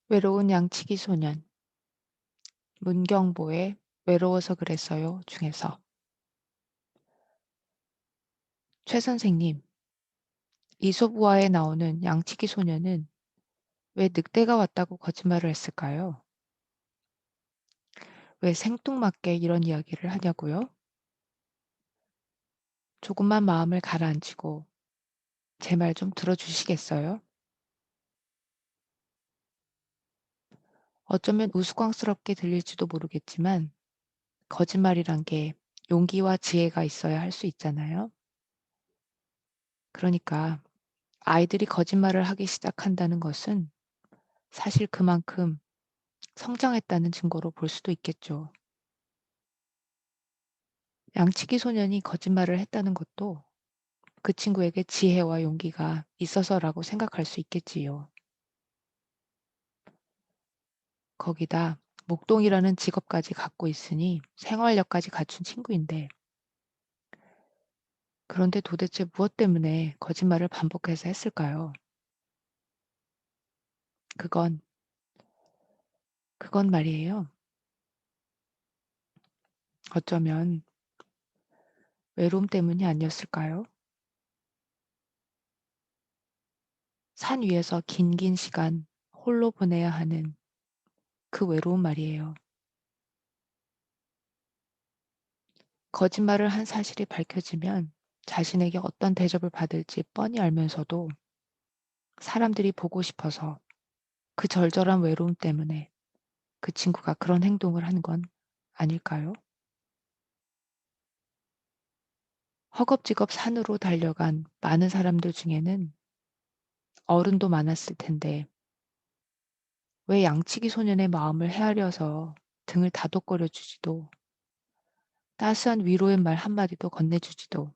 외로운 양치기 소년, 문경보의 외로워서 그랬어요 중에서. 최 선생님, 이솝우화에 나오는 양치기 소년은 왜 늑대가 왔다고 거짓말을 했을까요? 왜 생뚱맞게 이런 이야기를 하냐고요? 조금만 마음을 가라앉히고 제 말 좀 들어주시겠어요? 어쩌면 우스꽝스럽게 들릴지도 모르겠지만 거짓말이란 게 용기와 지혜가 있어야 할 수 있잖아요. 그러니까 아이들이 거짓말을 하기 시작한다는 것은 사실 그만큼 성장했다는 증거로 볼 수도 있겠죠. 양치기 소년이 거짓말을 했다는 것도 그 친구에게 지혜와 용기가 있어서라고 생각할 수 있겠지요. 거기다 목동이라는 직업까지 갖고 있으니 생활력까지 갖춘 친구인데, 그런데 도대체 무엇 때문에 거짓말을 반복해서 했을까요? 그건, 그건 말이에요. 어쩌면 외로움 때문이 아니었을까요? 산 위에서 긴 시간 홀로 보내야 하는 그 외로움 말이에요. 거짓말을 한 사실이 밝혀지면 자신에게 어떤 대접을 받을지 뻔히 알면서도 사람들이 보고 싶어서 그 절절한 외로움 때문에 그 친구가 그런 행동을 한 건 아닐까요? 허겁지겁 산으로 달려간 많은 사람들 중에는 어른도 많았을 텐데 왜 양치기 소년의 마음을 헤아려서 등을 다독거려 주지도, 따스한 위로의 말 한마디도 건네주지도,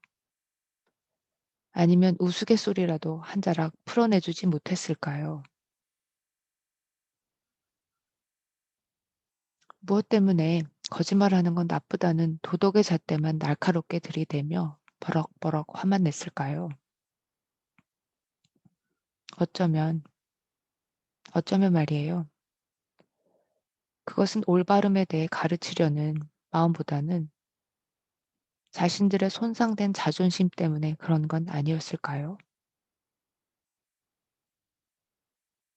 아니면 우스갯소리라도 한 자락 풀어내주지 못했을까요? 무엇 때문에 거짓말하는 건 나쁘다는 도덕의 잣대만 날카롭게 들이대며 버럭버럭 화만 냈을까요? 어쩌면, 어쩌면 말이에요. 그것은 올바름에 대해 가르치려는 마음보다는 자신들의 손상된 자존심 때문에 그런 건 아니었을까요?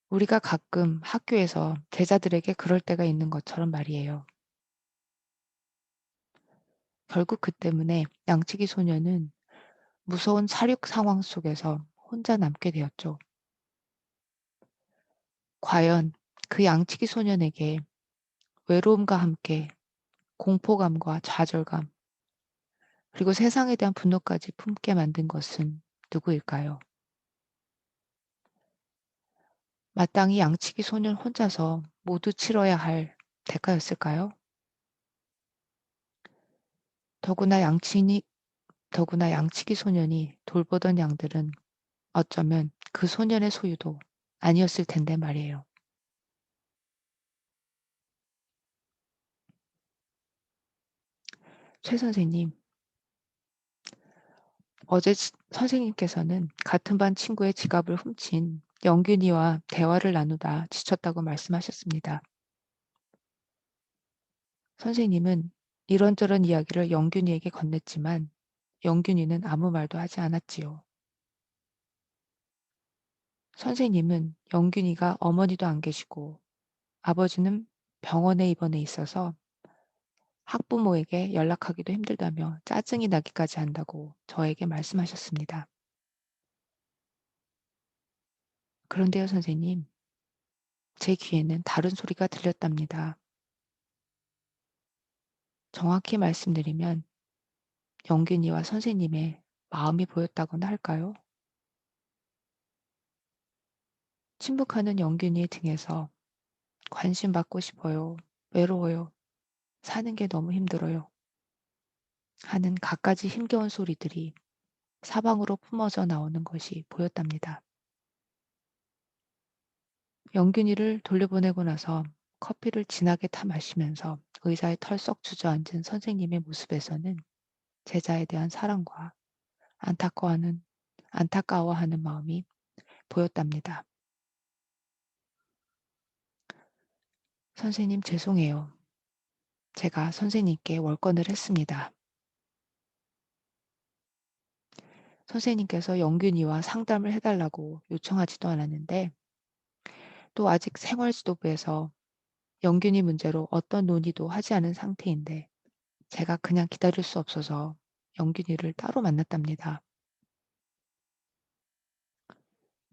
우리가 가끔 학교에서 제자들에게 그럴 때가 있는 것처럼 말이에요. 결국 그 때문에 양치기 소년은 무서운 사륙 상황 속에서 혼자 남게 되었죠. 과연 그 양치기 소년에게 외로움과 함께 공포감과 좌절감, 그리고 세상에 대한 분노까지 품게 만든 것은 누구일까요? 마땅히 양치기 소년 혼자서 모두 치러야 할 대가였을까요? 더구나 양치니 더구나 양치기 소년이 돌보던 양들은 어쩌면 그 소년의 소유도 아니었을 텐데 말이에요. 최 선생님, 어제 선생님께서는 같은 반 친구의 지갑을 훔친 영균이와 대화를 나누다 지쳤다고 말씀하셨습니다. 선생님은 이런저런 이야기를 영균이에게 건넸지만 영균이는 아무 말도 하지 않았지요. 선생님은 영균이가 어머니도 안 계시고 아버지는 병원에 입원해 있어서 학부모에게 연락하기도 힘들다며 짜증이 나기까지 한다고 저에게 말씀하셨습니다. 그런데요, 선생님, 제 귀에는 다른 소리가 들렸답니다. 정확히 말씀드리면 영균이와 선생님의 마음이 보였다고나 할까요? 침묵하는 영균이의 등에서 관심 받고 싶어요. 외로워요. 사는 게 너무 힘들어요. 하는 갖가지 힘겨운 소리들이 사방으로 품어져 나오는 것이 보였답니다. 영균이를 돌려보내고 나서 커피를 진하게 타 마시면서 의자에 털썩 주저앉은 선생님의 모습에서는 제자에 대한 사랑과 안타까워하는, 안타까워하는 마음이 보였답니다. 선생님 죄송해요. 제가 선생님께 월권을 했습니다. 선생님께서 영균이와 상담을 해 달라고 요청하지도 않았는데 또 아직 생활지도부에서 영균이 문제로 어떤 논의도 하지 않은 상태인데 제가 그냥 기다릴 수 없어서 영균이를 따로 만났답니다.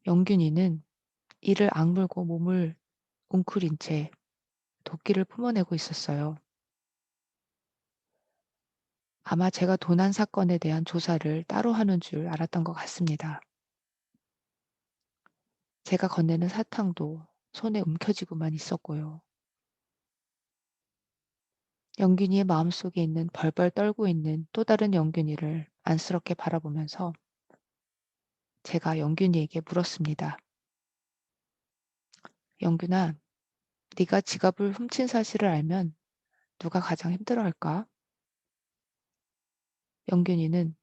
영균이는 이를 악물고 몸을 웅크린 채 도끼를 품어내고 있었어요. 아마 제가 도난 사건에 대한 조사를 따로 하는 줄 알았던 것 같습니다. 제가 건네는 사탕도 손에 움켜쥐고만 있었고요. 영균이의 마음속에 있는 벌벌 떨고 있는 또 다른 영균이를 안쓰럽게 바라보면서 제가 영균이에게 물었습니다. 영균아, 네가 지갑을 훔친 사실을 알면 누가 가장 힘들어할까? 영균이는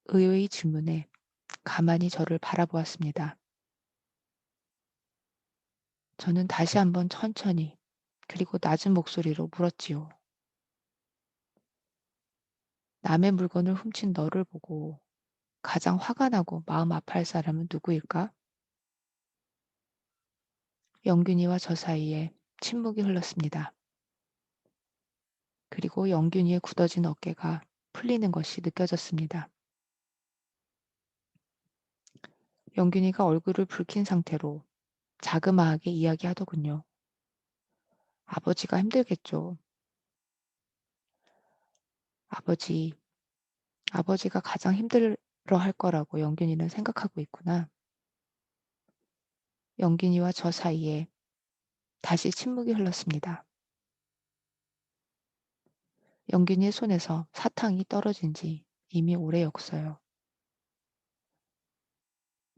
의외의 질문에 가만히 저를 바라보았습니다. 저는 다시 한번 천천히 그리고 낮은 목소리로 물었지요. 남의 물건을 훔친 너를 보고 가장 화가 나고 마음 아파할 사람은 누구일까? 영균이와 저 사이에 침묵이 흘렀습니다. 그리고 영균이의 굳어진 어깨가 풀리는 것이 느껴졌습니다. 영균이가 얼굴을 붉힌 상태로 자그마하게 이야기하더군요. 아버지가 힘들겠죠. 아버지, 아버지가 가장 힘들어 할 거라고 영균이는 생각하고 있구나. 영균이와 저 사이에 다시 침묵이 흘렀습니다. 영균이의 손에서 사탕이 떨어진 지 이미 오래였어요.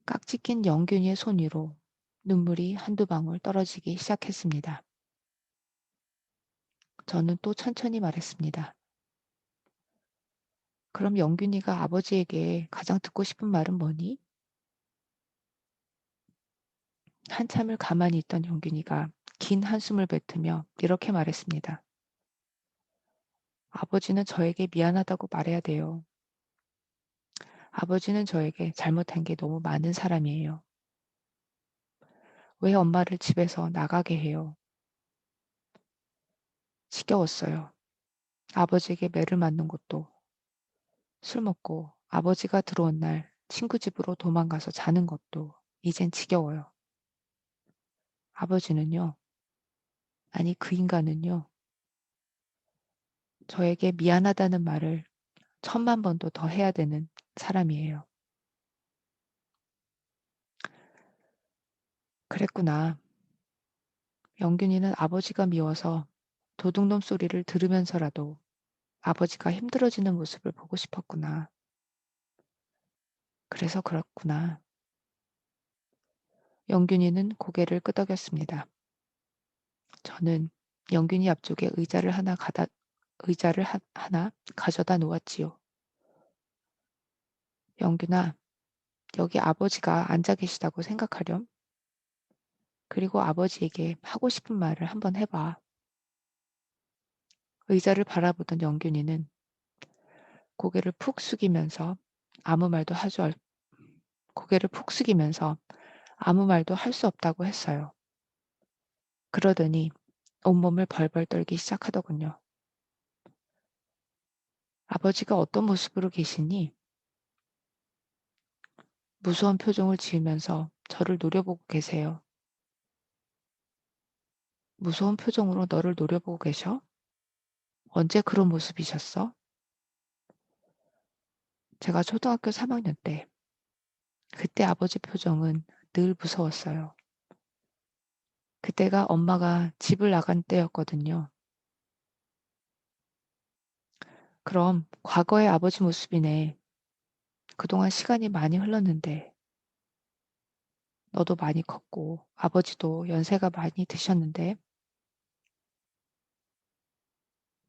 깍지 낀 영균이의 손 위로 눈물이 한두 방울 떨어지기 시작했습니다. 저는 또 천천히 말했습니다. 그럼 영균이가 아버지에게 가장 듣고 싶은 말은 뭐니? 한참을 가만히 있던 영균이가 긴 한숨을 뱉으며 이렇게 말했습니다. 아버지는 저에게 미안하다고 말해야 돼요. 아버지는 저에게 잘못한 게 너무 많은 사람이에요. 왜 엄마를 집에서 나가게 해요? 지겨웠어요. 아버지에게 매를 맞는 것도, 술 먹고 아버지가 들어온 날 친구 집으로 도망가서 자는 것도 이젠 지겨워요. 아버지는요, 아니 그 인간은요, 저에게 미안하다는 말을 천만 번도 더 해야 되는 사람이에요. 그랬구나. 영균이는 아버지가 미워서 도둑놈 소리를 들으면서라도 아버지가 힘들어지는 모습을 보고 싶었구나. 그래서 그렇구나. 영균이는 고개를 끄덕였습니다. 저는 영균이 앞쪽에 의자를 하나 가져다 놓았지요. 영균아, 여기 아버지가 앉아 계시다고 생각하렴. 그리고 아버지에게 하고 싶은 말을 한번 해봐. 의자를 바라보던 영균이는 고개를 푹 숙이면서 아무 말도 하지 않- 고개를 푹 숙이면서 아무 말도 할 수 없다고 했어요. 그러더니 온몸을 벌벌 떨기 시작하더군요. 아버지가 어떤 모습으로 계시니? 무서운 표정을 지으면서 저를 노려보고 계세요. 무서운 표정으로 너를 노려보고 계셔? 언제 그런 모습이셨어? 제가 초등학교 3학년 때, 그때 아버지 표정은 늘 무서웠어요. 그때가 엄마가 집을 나간 때였거든요. 그럼 과거의 아버지 모습이네. 그동안 시간이 많이 흘렀는데, 너도 많이 컸고, 아버지도 연세가 많이 드셨는데,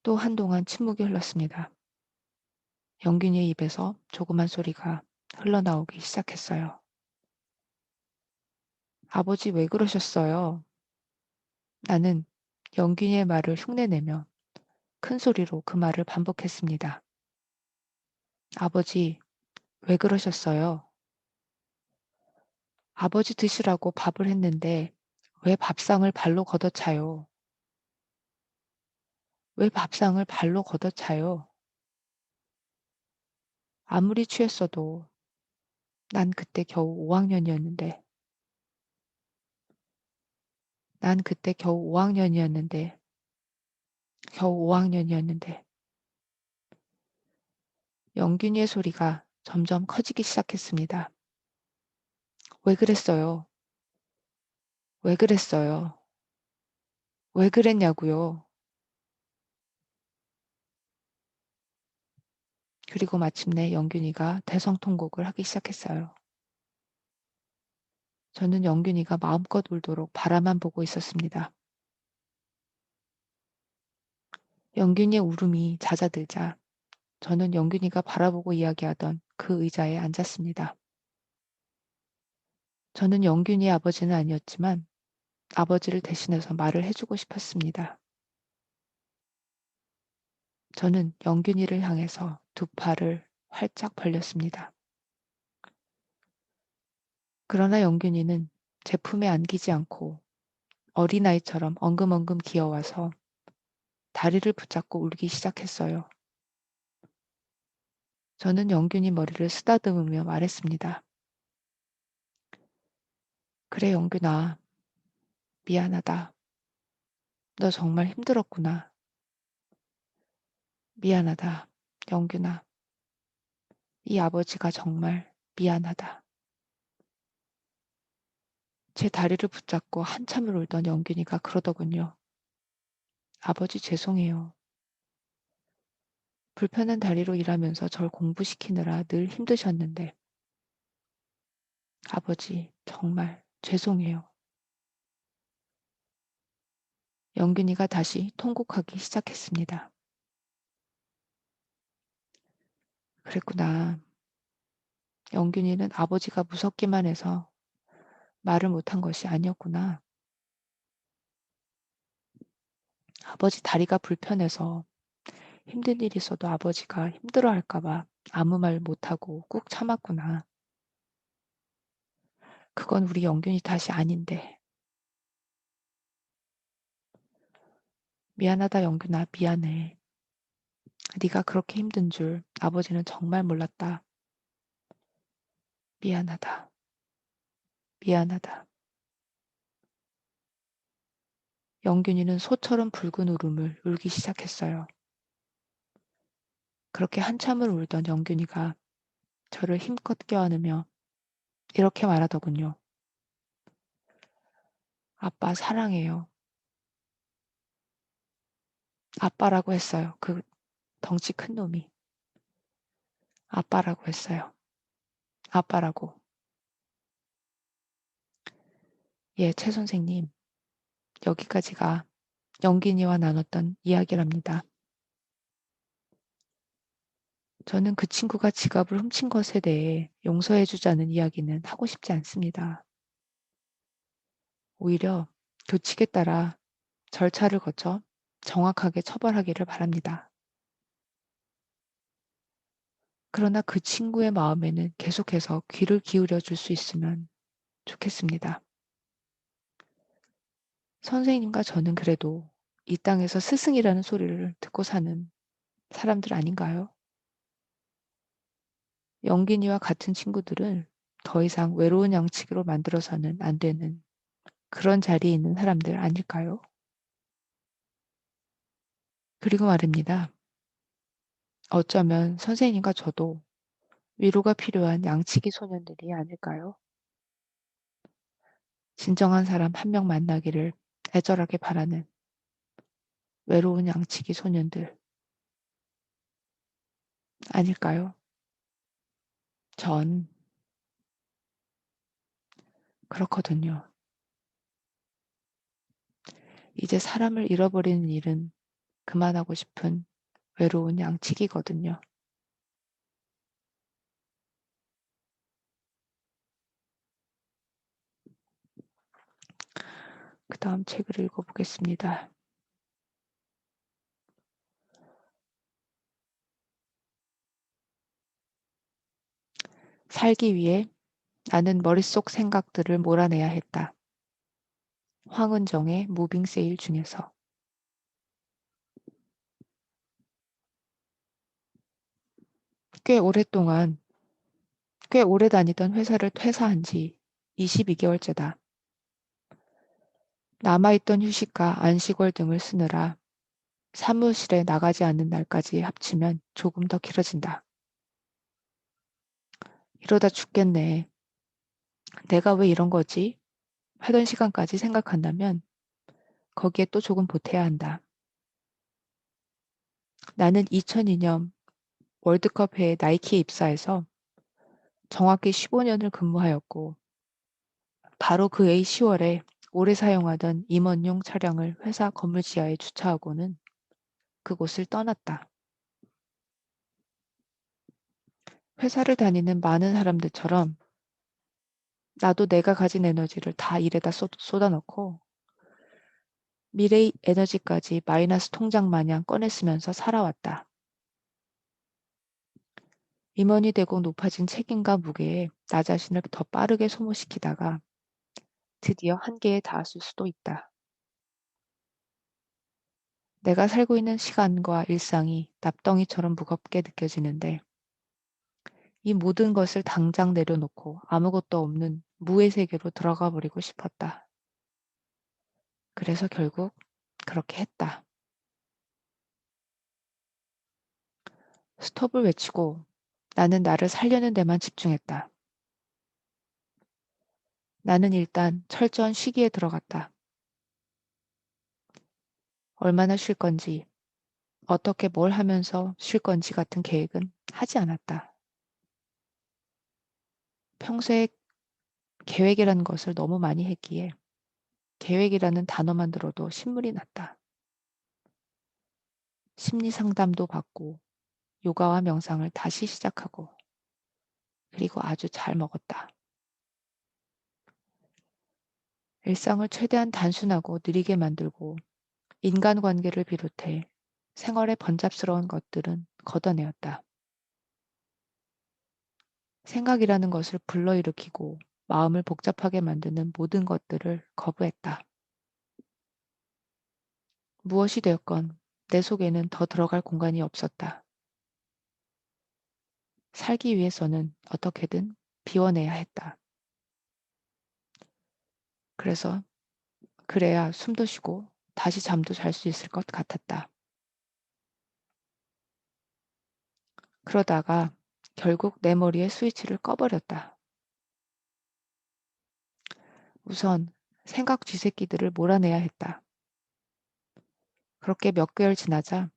또 한동안 침묵이 흘렀습니다. 영균이의 입에서 조그만 소리가 흘러나오기 시작했어요. 아버지 왜 그러셨어요? 나는 영균이의 말을 흉내내며 큰 소리로 그 말을 반복했습니다. 아버지, 왜 그러셨어요? 아버지 드시라고 밥을 했는데 왜 밥상을 발로 걷어차요? 왜 밥상을 발로 걷어차요? 아무리 취했어도 난 그때 겨우 5학년이었는데, 난 그때 겨우 5학년이었는데, 겨우 5학년이었는데, 영균이의 소리가 점점 커지기 시작했습니다. 왜 그랬어요? 왜 그랬어요? 왜 그랬냐고요? 그리고 마침내 영균이가 대성통곡을 하기 시작했어요. 저는 영균이가 마음껏 울도록 바라만 보고 있었습니다. 영균이의 울음이 잦아들자 저는 영균이가 바라보고 이야기하던 그 의자에 앉았습니다. 저는 영균이의 아버지는 아니었지만 아버지를 대신해서 말을 해주고 싶었습니다. 저는 영균이를 향해서 두 팔을 활짝 벌렸습니다. 그러나 영균이는 제 품에 안기지 않고 어린아이처럼 엉금엉금 기어와서 다리를 붙잡고 울기 시작했어요. 저는 영균이 머리를 쓰다듬으며 말했습니다. 그래, 영균아. 미안하다. 너 정말 힘들었구나. 미안하다. 영균아. 이 아버지가 정말 미안하다. 제 다리를 붙잡고 한참을 울던 영균이가 그러더군요. 아버지 죄송해요. 불편한 다리로 일하면서 절 공부시키느라 늘 힘드셨는데 아버지 정말 죄송해요. 영균이가 다시 통곡하기 시작했습니다. 그랬구나. 영균이는 아버지가 무섭기만 해서 말을 못한 것이 아니었구나. 아버지 다리가 불편해서 힘든 일이 있어도 아버지가 힘들어할까 봐 아무 말 못하고 꾹 참았구나. 그건 우리 영균이 탓이 아닌데. 미안하다 영균아 미안해. 네가 그렇게 힘든 줄 아버지는 정말 몰랐다. 미안하다. 미안하다. 영균이는 소처럼 붉은 울음을 울기 시작했어요. 그렇게 한참을 울던 영균이가 저를 힘껏 껴안으며 이렇게 말하더군요. 아빠 사랑해요. 아빠라고 했어요. 그 덩치 큰 놈이. 아빠라고 했어요. 아빠라고. 예, 최 선생님. 여기까지가 영균이와 나눴던 이야기랍니다. 저는 그 친구가 지갑을 훔친 것에 대해 용서해 주자는 이야기는 하고 싶지 않습니다. 오히려 교칙에 따라 절차를 거쳐 정확하게 처벌하기를 바랍니다. 그러나 그 친구의 마음에는 계속해서 귀를 기울여 줄 수 있으면 좋겠습니다. 선생님과 저는 그래도 이 땅에서 스승이라는 소리를 듣고 사는 사람들 아닌가요? 영균이와 같은 친구들을 더 이상 외로운 양치기로 만들어서는 안 되는 그런 자리에 있는 사람들 아닐까요? 그리고 말입니다. 어쩌면 선생님과 저도 위로가 필요한 양치기 소년들이 아닐까요? 진정한 사람 한 명 만나기를 애절하게 바라는 외로운 양치기 소년들 아닐까요? 전 그렇거든요. 이제 사람을 잃어버리는 일은 그만하고 싶은 외로운 양치기거든요. 그다음 책을 읽어보겠습니다. 살기 위해 나는 머릿속 생각들을 몰아내야 했다. 황은정의 무빙 세일 중에서. 꽤 오랫동안, 꽤 오래 다니던 회사를 퇴사한 지 22개월째다. 남아있던 휴식과 안식월 등을 쓰느라 사무실에 나가지 않는 날까지 합치면 조금 더 길어진다. 이러다 죽겠네. 내가 왜 이런 거지? 하던 시간까지 생각한다면 거기에 또 조금 보태야 한다. 나는 2002년 월드컵 해에 나이키에 입사해서 정확히 15년을 근무하였고, 바로 그 해 10월에 오래 사용하던 임원용 차량을 회사 건물 지하에 주차하고는 그곳을 떠났다. 회사를 다니는 많은 사람들처럼 나도 내가 가진 에너지를 다 일에다 쏟아넣고 미래의 에너지까지 마이너스 통장 마냥 꺼내 쓰면서 살아왔다. 임원이 되고 높아진 책임과 무게에 나 자신을 더 빠르게 소모시키다가 드디어 한계에 닿았을 수도 있다. 내가 살고 있는 시간과 일상이 납덩이처럼 무겁게 느껴지는데 이 모든 것을 당장 내려놓고 아무것도 없는 무의 세계로 들어가 버리고 싶었다. 그래서 결국 그렇게 했다. 스톱을 외치고 나는 나를 살려는 데만 집중했다. 나는 일단 철저한 쉬기에 들어갔다. 얼마나 쉴 건지, 어떻게 뭘 하면서 쉴 건지 같은 계획은 하지 않았다. 평소에 계획이라는 것을 너무 많이 했기에 계획이라는 단어만 들어도 신물이 났다. 심리 상담도 받고 요가와 명상을 다시 시작하고 그리고 아주 잘 먹었다. 일상을 최대한 단순하고 느리게 만들고 인간관계를 비롯해 생활의 번잡스러운 것들은 걷어내었다. 생각이라는 것을 불러일으키고 마음을 복잡하게 만드는 모든 것들을 거부했다. 무엇이 되었건 내 속에는 더 들어갈 공간이 없었다. 살기 위해서는 어떻게든 비워내야 했다. 그래서 그래야 숨도 쉬고 다시 잠도 잘 수 있을 것 같았다. 그러다가 결국 내 머리에 스위치를 꺼버렸다. 우선 생각 쥐새끼들을 몰아내야 했다. 그렇게 몇 개월 지나자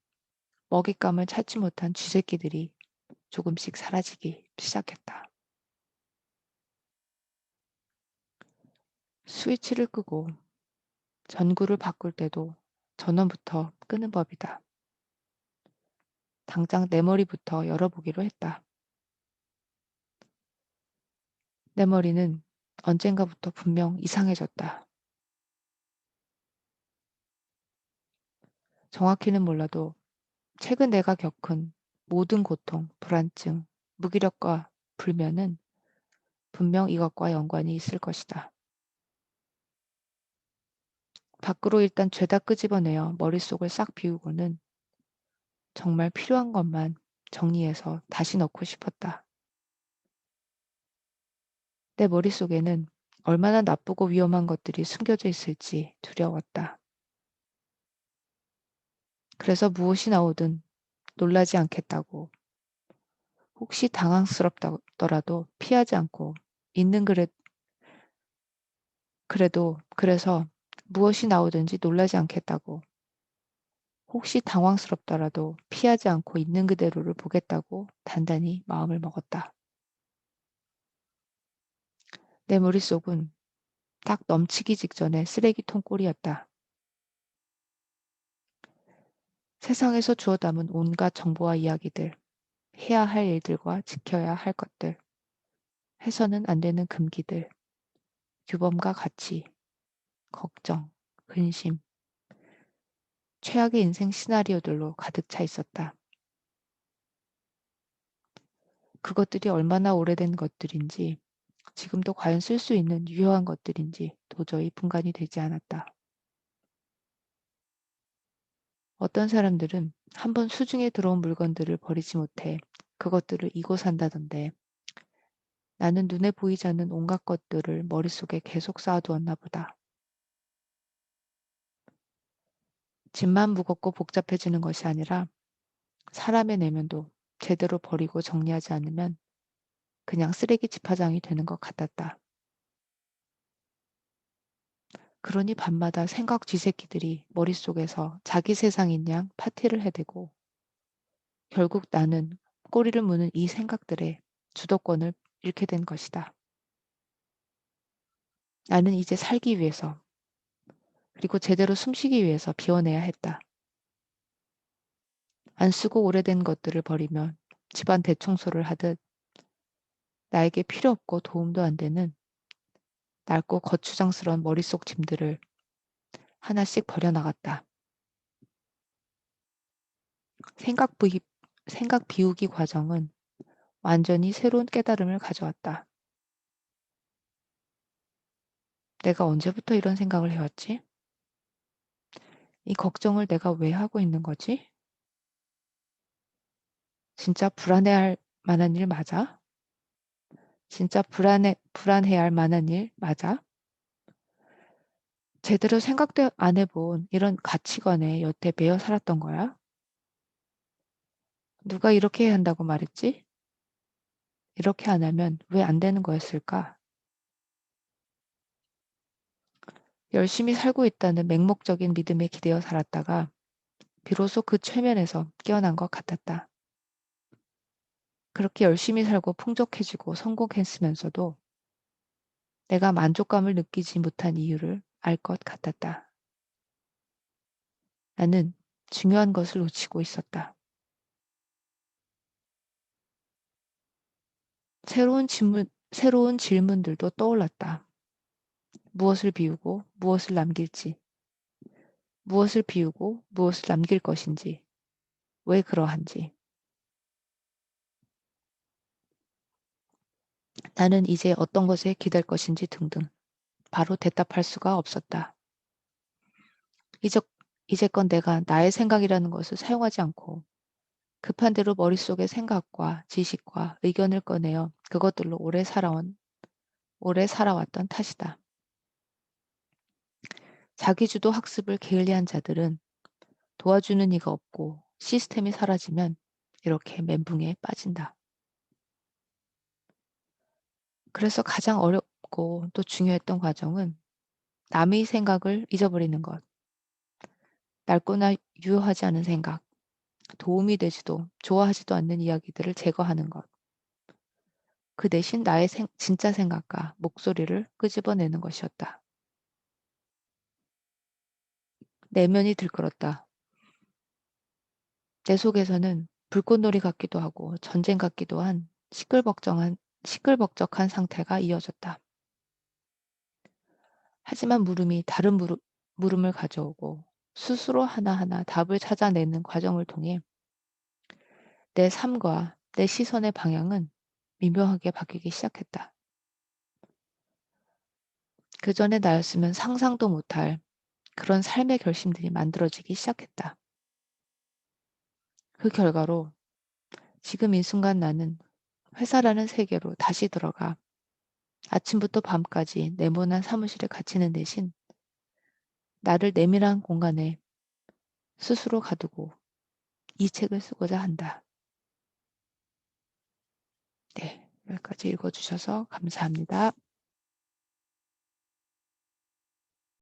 먹잇감을 찾지 못한 쥐새끼들이 조금씩 사라지기 시작했다. 스위치를 끄고 전구를 바꿀 때도 전원부터 끄는 법이다. 당장 내 머리부터 열어보기로 했다. 내 머리는 언젠가부터 분명 이상해졌다. 정확히는 몰라도 최근 내가 겪은 모든 고통, 불안증, 무기력과 불면은 분명 이것과 연관이 있을 것이다. 밖으로 일단 죄다 끄집어내어 머릿속을 싹 비우고는 정말 필요한 것만 정리해서 다시 넣고 싶었다. 내 머릿속에는 얼마나 나쁘고 위험한 것들이 숨겨져 있을지 두려웠다. 그래서 무엇이 나오든 놀라지 않겠다고, 혹시 당황스럽더라도 피하지 않고 있는 그래서 무엇이 나오든지 놀라지 않겠다고, 혹시 당황스럽더라도 피하지 않고 있는 그대로를 보겠다고 단단히 마음을 먹었다. 내 머릿속은 딱 넘치기 직전의 쓰레기통 꼴이었다. 세상에서 주워 담은 온갖 정보와 이야기들, 해야 할 일들과 지켜야 할 것들, 해서는 안 되는 금기들, 규범과 가치, 걱정, 근심, 최악의 인생 시나리오들로 가득 차 있었다. 그것들이 얼마나 오래된 것들인지, 지금도 과연 쓸 수 있는 유효한 것들인지 도저히 분간이 되지 않았다. 어떤 사람들은 한번 수중에 들어온 물건들을 버리지 못해 그것들을 이고 산다던데, 나는 눈에 보이지 않는 온갖 것들을 머릿속에 계속 쌓아두었나 보다. 짐만 무겁고 복잡해지는 것이 아니라 사람의 내면도 제대로 버리고 정리하지 않으면 그냥 쓰레기 집화장이 되는 것 같았다. 그러니 밤마다 생각 쥐새끼들이 머릿속에서 자기 세상인 양 파티를 해대고, 결국 나는 꼬리를 무는 이 생각들의 주도권을 잃게 된 것이다. 나는 이제 살기 위해서, 그리고 제대로 숨쉬기 위해서 비워내야 했다. 안 쓰고 오래된 것들을 버리면 집안 대청소를 하듯 나에게 필요 없고 도움도 안 되는 낡고 거추장스러운 머릿속 짐들을 하나씩 버려나갔다. 생각 부입, 생각 비우기 과정은 완전히 새로운 깨달음을 가져왔다. 내가 언제부터 이런 생각을 해왔지? 이 걱정을 내가 왜 하고 있는 거지? 진짜 불안해할 만한 일 맞아? 진짜 불안해할 만한 일 맞아? 제대로 생각도 안 해본 이런 가치관에 여태 매여 살았던 거야? 누가 이렇게 해야 한다고 말했지? 이렇게 안 하면 왜 안 되는 거였을까? 열심히 살고 있다는 맹목적인 믿음에 기대어 살았다가 비로소 그 최면에서 깨어난 것 같았다. 그렇게 열심히 살고 풍족해지고 성공했으면서도 내가 만족감을 느끼지 못한 이유를 알 것 같았다. 나는 중요한 것을 놓치고 있었다. 새로운 질문들도 떠올랐다. 무엇을 비우고 무엇을 남길지, 무엇을 비우고 무엇을 남길 것인지, 왜 그러한지. 나는 이제 어떤 것에 기댈 것인지 등등 바로 대답할 수가 없었다. 이제, 이제껏 내가 나의 생각이라는 것을 사용하지 않고 급한 대로 머릿속의 생각과 지식과 의견을 꺼내어 그것들로 오래 살아왔던 탓이다. 자기주도 학습을 게을리한 자들은 도와주는 이가 없고 시스템이 사라지면 이렇게 멘붕에 빠진다. 그래서 가장 어렵고 또 중요했던 과정은 남의 생각을 잊어버리는 것, 낡거나 유효하지 않은 생각, 도움이 되지도 좋아하지도 않는 이야기들을 제거하는 것, 그 대신 나의 진짜 생각과 목소리를 끄집어내는 것이었다. 내면이 들끓었다. 내 속에서는 불꽃놀이 같기도 하고 전쟁 같기도 한 시끌벅적한 상태가 이어졌다. 하지만 물음을 가져오고 스스로 하나하나 답을 찾아내는 과정을 통해 내 삶과 내 시선의 방향은 미묘하게 바뀌기 시작했다. 그 전에 나였으면 상상도 못할 그런 삶의 결심들이 만들어지기 시작했다. 그 결과로 지금 이 순간 나는 회사라는 세계로 다시 들어가 아침부터 밤까지 네모난 사무실에 갇히는 대신 나를 내밀한 공간에 스스로 가두고 이 책을 쓰고자 한다. 네, 여기까지 읽어주셔서 감사합니다.